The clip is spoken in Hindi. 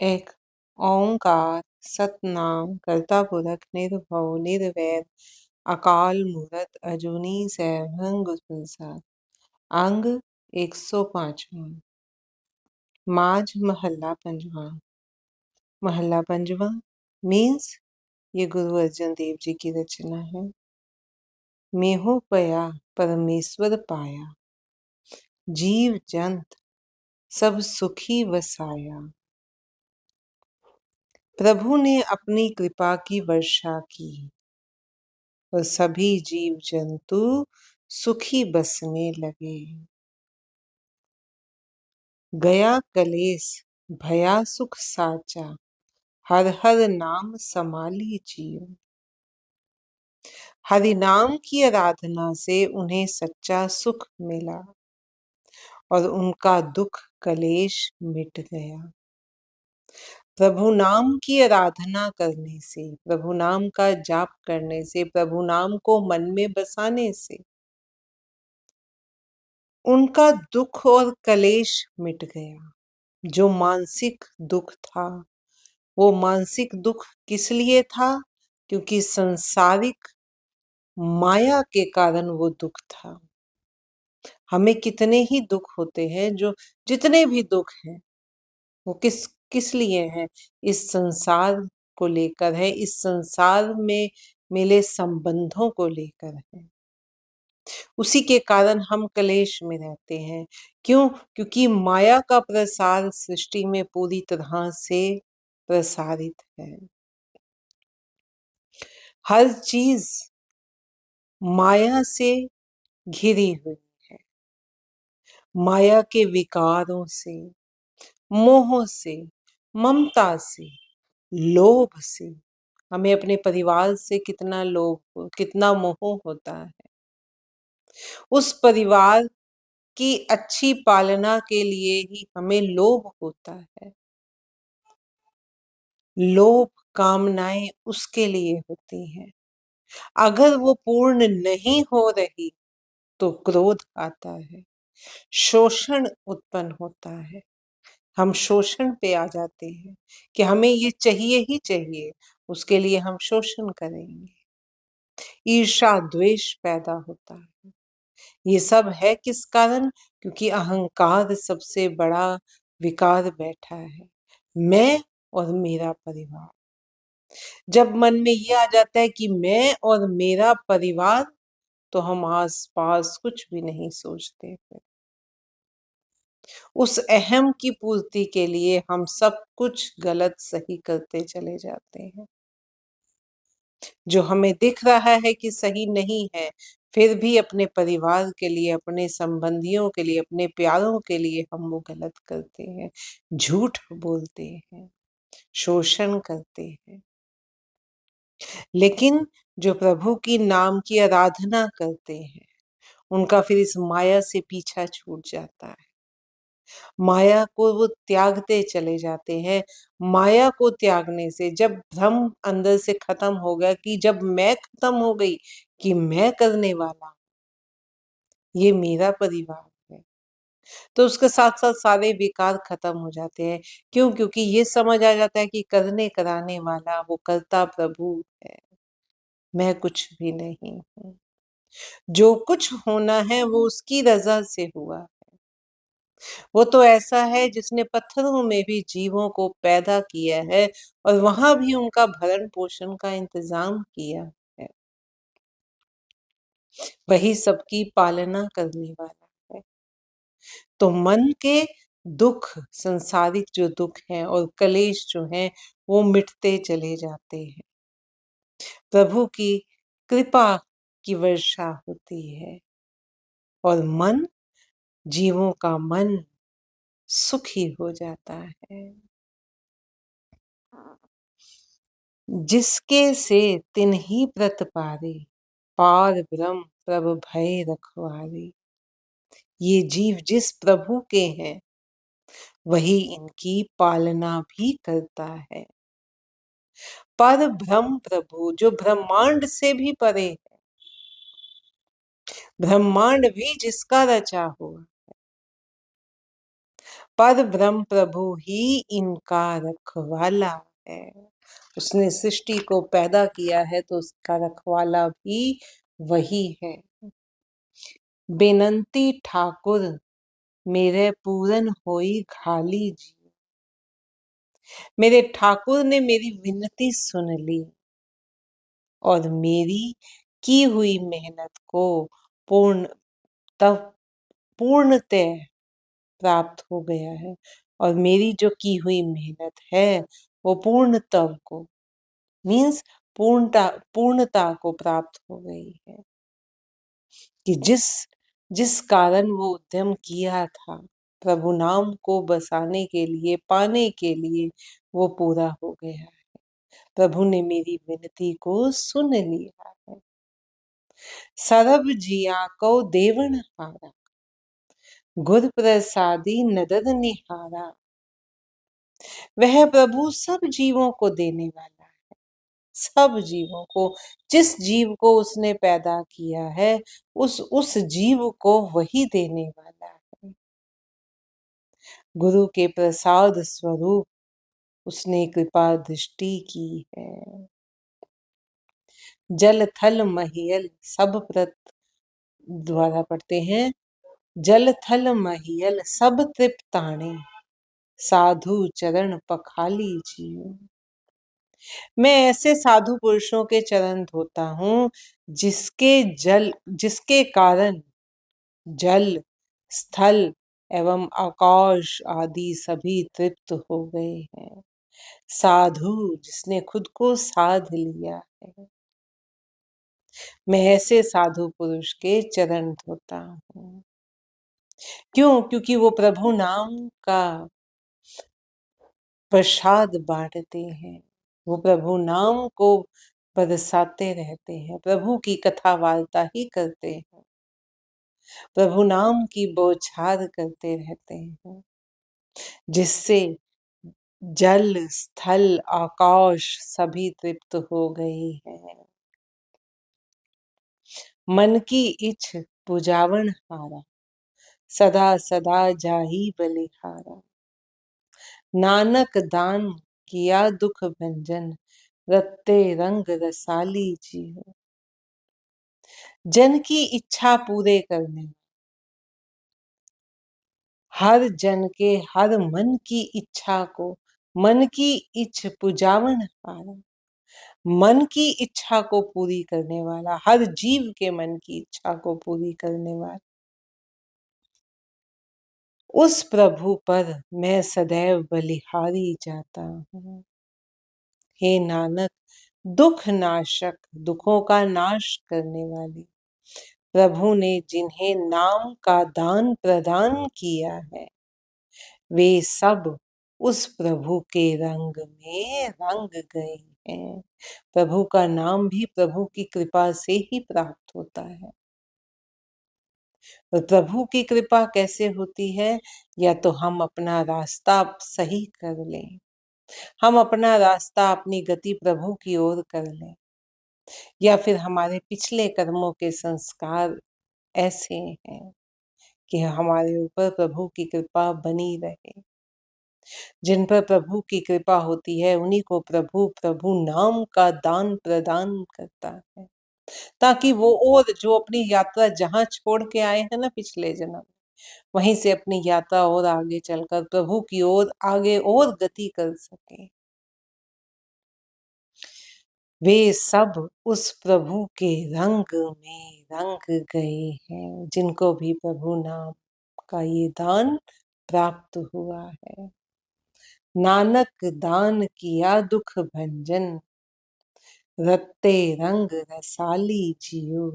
एक ओंकार सतनाम करता पुरख निर्भव निर्वैर अकाल मूरत अजूनी सैभं गुर प्रसाद। अंग 105वां। माझ महला पंजवां। महला पंजवां मीन्स ये गुरु अर्जन देव जी की रचना है। मेहो पया परमेश्वर पाया, जीव जंत सब सुखी वसाया। प्रभु ने अपनी कृपा की वर्षा की और सभी जीव जंतु सुखी बसने लगे। गया कलेस भया सुख साचा, हर हर नाम समाली जियो। हरि नाम की आराधना से उन्हें सच्चा सुख मिला और उनका दुख कलेश मिट गया। प्रभु नाम की आराधना करने से, प्रभु नाम का जाप करने से, प्रभु नाम को मन में बसाने से उनका दुख और कलेश मिट गया। जो मानसिक दुख था, वो मानसिक दुख किस लिए था? क्योंकि संसारिक माया के कारण वो दुख था। हमें कितने ही दुख होते हैं, जो जितने भी दुख हैं वो किस किस लिए हैं? इस संसार को लेकर है, इस संसार में मिले संबंधों को लेकर है। उसी के कारण हम कलेश में रहते हैं। क्यों? क्योंकि माया का प्रसार सृष्टि में पूरी तरह से प्रसारित है। हर चीज माया से घिरी हुई है। माया के विकारों से, मोह से, ममता से, लोभ से। हमें अपने परिवार से कितना लोभ, कितना मोह होता है। उस परिवार की अच्छी पालना के लिए ही हमें लोभ होता है। लोभ कामनाएं उसके लिए होती हैं। अगर वो पूर्ण नहीं हो रही तो क्रोध आता है, शोषण उत्पन्न होता है। हम शोषण पे आ जाते हैं कि हमें ये चाहिए ही चाहिए, उसके लिए हम शोषण करेंगे। ईर्ष्या द्वेष पैदा होता है। ये सब है किस कारण? क्योंकि अहंकार सबसे बड़ा विकार बैठा है, मैं और मेरा परिवार। जब मन में ये आ जाता है कि मैं और मेरा परिवार, तो हम आस पास कुछ भी नहीं सोचते। उस अहम की पूर्ति के लिए हम सब कुछ गलत सही करते चले जाते हैं। जो हमें दिख रहा है कि सही नहीं है, फिर भी अपने परिवार के लिए, अपने संबंधियों के लिए, अपने प्यारों के लिए हम वो गलत करते हैं, झूठ बोलते हैं, शोषण करते हैं। लेकिन जो प्रभु की नाम की आराधना करते हैं, उनका फिर इस माया से पीछा छूट जाता है। माया को वो त्यागते चले जाते हैं। माया को त्यागने से जब भ्रम अंदर से खत्म हो गया, कि जब मैं खत्म हो गई कि मैं करने वाला, ये मेरा परिवार है, तो उसके साथ साथ सारे विकार खत्म हो जाते हैं। क्यों? क्योंकि ये समझ आ जाता है कि करने कराने वाला वो करता प्रभु है, मैं कुछ भी नहीं हूँ। जो कुछ होना है वो उसकी रजा से हुआ। वो तो ऐसा है जिसने पत्थरों में भी जीवों को पैदा किया है और वहां भी उनका भरण पोषण का इंतजाम किया है। वही सबकी पालना करने वाला है। तो मन के दुख, संसारिक जो दुख हैं और कलेश जो हैं, वो मिटते चले जाते हैं। प्रभु की कृपा की वर्षा होती है और मन, जीवों का मन सुखी हो जाता है। जिसके से तिन्ही व्रत पारे, पार ब्रह्म प्रभ भय रखवारे। ये जीव जिस प्रभु के हैं, वही इनकी पालना भी करता है। पर ब्रह्म प्रभु जो ब्रह्मांड से भी परे है, ब्रह्मांड भी जिसका रचा हुआ, पर ब्रह्म प्रभु ही इनका रखवाला है। उसने सृष्टि को पैदा किया है तो उसका रखवाला भी वही है। बेनंती ठाकुर मेरे पूरन होई घाली जी। मेरे ठाकुर ने मेरी विनती सुन ली और मेरी की हुई मेहनत को पूर्ण तब पूर्णतः प्राप्त हो गया है। और मेरी जो की हुई मेहनत है वो पूर्णतः को मीन्स पूर्णता को प्राप्त हो गई है कि जिस कारण वो उद्यम किया था प्रभु नाम को बसाने के लिए, पाने के लिए, वो पूरा हो गया है। प्रभु ने मेरी विनती को सुन लिया है। सरब जिया को देवन हारा, गुर प्रसादी नदन निहारा। वह प्रभु सब जीवों को देने वाला है, सब जीवों को। जिस जीव को उसने पैदा किया है उस जीव को वही देने वाला है। गुरु के प्रसाद स्वरूप उसने कृपा दृष्टि की है। जल थल महियल सब प्रत द्वारा पढ़ते हैं। जल थल महियल सब तृप्ताणे, साधु चरण पखाली जियो। मैं ऐसे साधु पुरुषों के चरण धोता हूँ जिसके कारण जल, स्थल एवं आकाश आदि सभी तृप्त हो गए हैं। साधु जिसने खुद को साध लिया है। मैं ऐसे साधु पुरुष के चरण धोता हूँ। क्यों? क्योंकि वो प्रभु नाम का प्रसाद बांटते हैं। वो प्रभु नाम को बरसाते रहते हैं, प्रभु की कथा वार्ता ही करते हैं, प्रभु नाम की बौछार करते रहते हैं, जिससे जल, स्थल, आकाश सभी तृप्त हो गए हैं। मन की इच्छ पुजावन हारा, सदा सदा जाही बलिहारा। नानक दान किया दुख भंजन, रत्ते रंग रसाली जी हो। जन की इच्छा पूरे करने, हर जन के हर मन की इच्छा को, मन की इच्छ पुजावन हारा, मन की इच्छा को पूरी करने वाला, हर जीव के मन की इच्छा को पूरी करने वाला उस प्रभु पर मैं सदैव बलिहारी जाता हूँ। हे नानक, दुख नाशक, दुखों का नाश करने वाले प्रभु ने जिन्हें नाम का दान प्रदान किया है वे सब उस प्रभु के रंग में रंग गए हैं। प्रभु का नाम भी प्रभु की कृपा से ही प्राप्त होता है। और प्रभु की कृपा कैसे होती है? या तो हम अपना रास्ता सही कर लें, हम अपना रास्ता अपनी गति प्रभु की ओर कर लें, या फिर हमारे पिछले कर्मों के संस्कार ऐसे हैं कि हमारे ऊपर प्रभु की कृपा बनी रहे। जिन पर प्रभु की कृपा होती है उन्हीं को प्रभु नाम का दान प्रदान करता है, ताकि वो और जो अपनी यात्रा जहाँ छोड़ के आए हैं ना पिछले जन्म, वहीं से अपनी यात्रा और आगे चलकर प्रभु की ओर आगे और गति कर सके। वे सब उस प्रभु के रंग में रंग गए हैं, जिनको भी प्रभु नाम का ये दान प्राप्त हुआ है। नानक दान किया दुख भंजन, रत्ते रंग रसाली जियो।